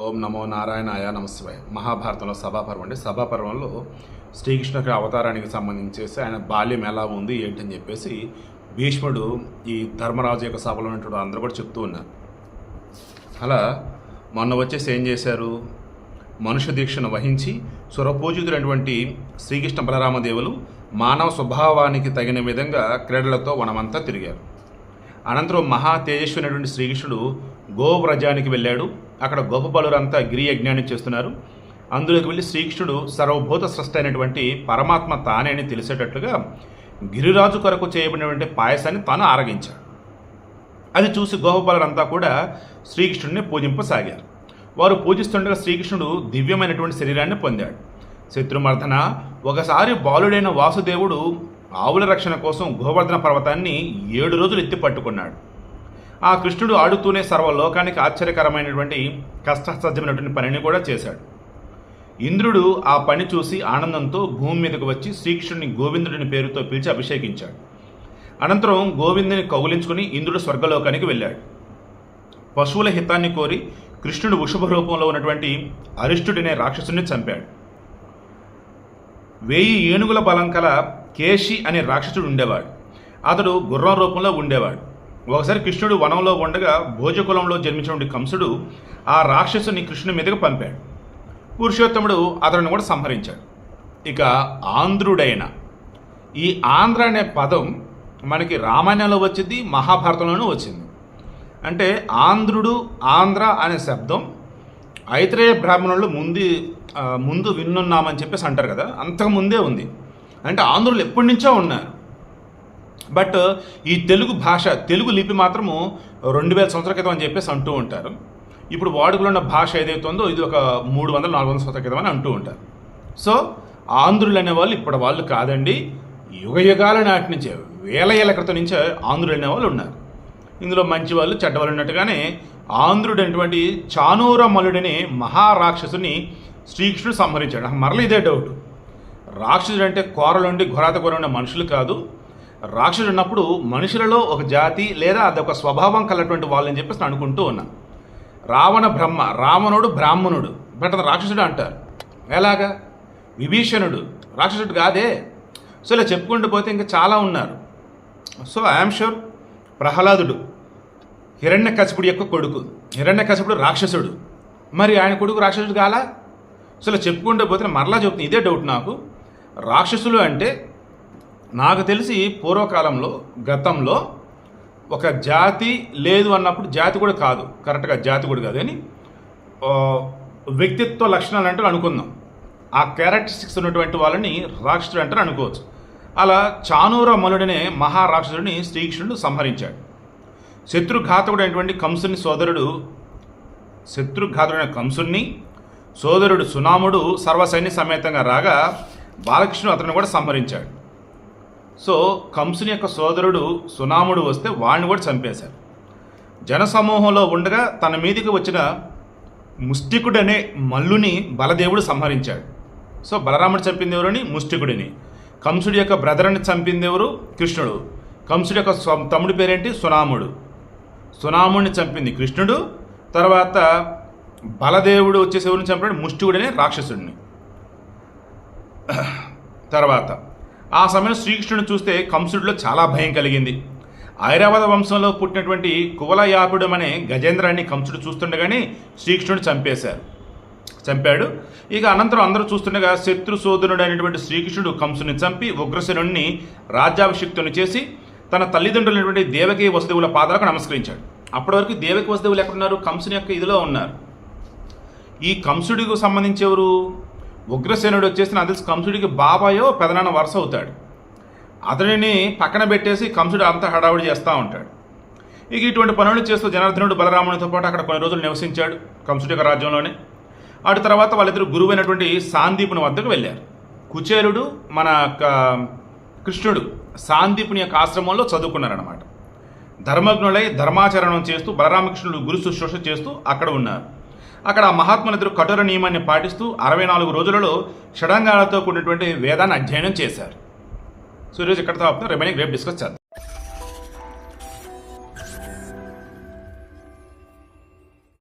ఓం నమో నారాయణాయ నమశివాయ. మహాభారతంలో సభాపర్వం అండి. సభాపర్వంలో శ్రీకృష్ణుడి అవతారానికి సంబంధించేసి ఆయన బాల్యం ఎలా ఉంది ఏంటని చెప్పేసి భీష్ముడు ఈ ధర్మరాజు యొక్క సభలో ఉన్నటువంటి అందరూ కూడా చెప్తూ ఉన్నారు. అలా మొన్న వచ్చేసి ఏం చేశారు, మనుష్య దీక్షను వహించి సురపూజితులైనటువంటి శ్రీకృష్ణ బలరామదేవులు మానవ స్వభావానికి తగిన విధంగా క్రీడలతో వనమంతా తిరిగారు. అనంతరం మహా తేజస్వైనటువంటి శ్రీకృష్ణుడు గోవ్రజానికి వెళ్ళాడు. అక్కడ గోపబాలురంతా గిరి యజ్ఞాన్ని చేస్తున్నారు. అందులోకి వెళ్ళి శ్రీకృష్ణుడు సర్వభూత సృష్టి అయినటువంటి పరమాత్మ తానే అని తెలిసేటట్లుగా గిరిరాజు కొరకు చేయబడినటువంటి పాయసాన్ని తాను ఆరగించాడు. అది చూసి గోపబాలురంతా కూడా శ్రీకృష్ణుడిని పూజింపసాగారు. వారు పూజిస్తుండగా శ్రీకృష్ణుడు దివ్యమైనటువంటి శరీరాన్ని పొందాడు. శత్రుమర్దన ఒకసారి బాలుడైన వాసుదేవుడు ఆవుల రక్షణ కోసం గోవర్ధన పర్వతాన్ని 7 రోజులు ఎత్తి పట్టుకున్నాడు. ఆ కృష్ణుడు ఆడుతూనే సర్వలోకానికి ఆశ్చర్యకరమైనటువంటి కష్టసాధ్యమైనటువంటి పనిని కూడా చేశాడు. ఇంద్రుడు ఆ పని చూసి ఆనందంతో భూమి మీదకు వచ్చి శ్రీకృష్ణుడిని గోవిందుడిని పేరుతో పిలిచి అభిషేకించాడు. అనంతరం గోవిందుని కౌగిలించుకుని ఇంద్రుడు స్వర్గలోకానికి వెళ్ళాడు. పశువుల హితాన్ని కోరి కృష్ణుడు వృషభ రూపంలో ఉన్నటువంటి అరిష్టుడినే రాక్షసుని చంపాడు. 1000 ఏనుగుల బలం కల కేశి అనే రాక్షసుడు ఉండేవాడు. అతడు గుర్రం రూపంలో ఉండేవాడు. ఒకసారి కృష్ణుడు వనంలో ఉండగా భోజకులంలో జన్మించిన కంసుడు ఆ రాక్షసుని కృష్ణుని మీదకి పంపాడు. పురుషోత్తముడు అతడిని కూడా సంహరించాడు. ఇక ఆంధ్రుడైన ఈ ఆంధ్ర అనే పదం మనకి రామాయణంలో వచ్చింది, మహాభారతంలోనూ వచ్చింది. అంటే ఆంధ్రుడు ఆంధ్ర అనే శబ్దం ఐత్రేయ బ్రాహ్మణులు ముందు విన్నున్నామని చెప్పేసి అంటారు కదా, అంతకు ముందే ఉంది. అంటే ఆంధ్రులు ఎప్పటి నుంచో ఉన్నారు. బట్ ఈ తెలుగు భాష, తెలుగు లిపి మాత్రము 2000 సంవత్సరాల క్రితం అని చెప్పేసి అంటూ ఉంటారు. ఇప్పుడు వాడుకలో ఉన్న భాష ఏదైతే ఉందో ఇది ఒక 300-400 సంవత్సరాల క్రితం అని అంటూ ఉంటారు. సో ఆంధ్రులు అనేవాళ్ళు ఇప్పటి వాళ్ళు కాదండి, యుగయుగాల నాటి నుంచే, వేల ఏళ్ల క్రితం నుంచే ఆంధ్రులు అనేవాళ్ళు ఉన్నారు. ఇందులో మంచి వాళ్ళు చెడ్డవాళ్ళు ఉన్నట్టుగానే ఆంధ్రుడు అనేటువంటి చానూరమలుడిని మహారాక్షసుని శ్రీకృష్ణుడు సంహరించాడు. మరల ఇదే డౌట్, రాక్షసుడు అంటే కోరలుండి ఘోరాత ఘోర ఉన్న మనుషులు కాదు. రాక్షసుడు ఉన్నప్పుడు మనుషులలో ఒక జాతి లేదా అదొక స్వభావం కలటువంటి వాళ్ళని చెప్పేసి నేను అనుకుంటూ ఉన్నాను. రావణ బ్రహ్మ, రావణుడు బ్రాహ్మణుడు, బట్ అది రాక్షసుడు అంటారు. ఎలాగా? విభీషణుడు రాక్షసుడు కాదే. సో ఇలా చెప్పుకుంటూ పోతే ఇంకా చాలా ఉన్నారు. సో ఐఎమ్ షూర్ ప్రహ్లాదుడు హిరణ్యకశిపుడు యొక్క కొడుకు, హిరణ్యకశిపుడు రాక్షసుడు, మరి ఆయన కొడుకు రాక్షసుడు కాలా? సో ఇలా చెప్పుకుంటూ పోతే మరలా చెప్తుంది, ఇదే డౌట్ నాకు. రాక్షసులు అంటే నాకు తెలిసి పూర్వకాలంలో గతంలో ఒక జాతి లేదు అన్నప్పుడు, జాతి కూడా కాదు, కరెక్ట్గా జాతి కూడా కాదు అని వ్యక్తిత్వ లక్షణాలు అంటే అనుకుందాం. ఆ క్యారెక్టరిస్టిక్స్ ఉన్నటువంటి వాళ్ళని రాక్షసుడు అంటారు అనుకోవచ్చు. అలా చానూర మలుడనే మహారాక్షసుడిని శ్రీకృష్ణుడు సంహరించాడు. శత్రుఘాతకుడైనటువంటి కంసుని సోదరుడు సునాముడు సర్వసైన్య సమేతంగా రాగా బాలకృష్ణుడు అతను కూడా సంహరించాడు. సో కంసుని యొక్క సోదరుడు సునాముడు వస్తే వాడిని కూడా చంపేశారు. జనసమూహంలో ఉండగా తన మీదికి వచ్చిన ముష్టికుడనే మల్లుని బలదేవుడు సంహరించాడు. సో బలరాముడు చంపింది ఎవరని? ముష్టికుడిని. కంసుడి యొక్క బ్రదర్ని చంపింది ఎవరు? కృష్ణుడు. కంసుడి యొక్క తమ్ముడి పేరేంటి? సునాముడు. సునాముడిని చంపింది కృష్ణుడు. తర్వాత బలదేవుడు వచ్చేసి ఎవరిని చంపాడు? ముష్టికుడనే రాక్షసుడిని. తర్వాత ఆ సమయంలో శ్రీకృష్ణుని చూస్తే కంసుడిలో చాలా భయం కలిగింది. ఐరావత వంశంలో పుట్టినటువంటి కువలయాపుడు అనే గజేంద్రాన్ని కంసుడు చూస్తుండగానే శ్రీకృష్ణుడు చంపాడు. ఇక అనంతరం అందరూ చూస్తుండగా శత్రు సోదరుడు అయినటువంటి శ్రీకృష్ణుడు కంసుని చంపి ఉగ్రసేనుడిని రాజ్యాభిషిక్తుని చేసి తన తల్లిదండ్రులైనటువంటి దేవకి వసుదేవుల పాదాలకు నమస్కరించాడు. అప్పటి వరకు దేవకి వసుదేవులు ఎక్కడున్నారు? కంసుని యొక్క ఇదిలో ఉన్నారు. ఈ కంసుడికి సంబంధించి ఎవరు? ఉగ్రసేనుడు వచ్చేసి నాకు తెలిసి కంసుడికి బాబాయో పెదనాన్న వరుస అవుతాడు. అతడిని పక్కన పెట్టేసి కంసుడు అంతా హడావుడి చేస్తూ ఉంటాడు. ఇక ఇటువంటి పనులు చేస్తూ జనార్దనుడు బలరామునితో పాటు అక్కడ కొన్ని రోజులు నివసించాడు కంసుడి యొక్క రాజ్యంలోనే. అటు తర్వాత వాళ్ళిద్దరు గురువైనటువంటి సాందీపుని వద్దకు వెళ్ళారు. కుచేలుడు మన కృష్ణుడు సాందీపుని యొక్క ఆశ్రమంలో చదువుకున్నారనమాట. ధర్మజ్ఞులై ధర్మాచరణం చేస్తూ బలరామకృష్ణుడు గురు శుశ్రూష చేస్తూ అక్కడ ఉన్నారు. అక్కడ మహాత్ములిద్దరు కఠోర నియమాన్ని పాటిస్తూ 64 రోజులలో షడంగాలతో కూడినటువంటి వేదాన్ని అధ్యయనం చేశారు. సో ఈరోజు ఇక్కడ రిమైనింగ్ రేపు డిస్కస్ చేద్దాం.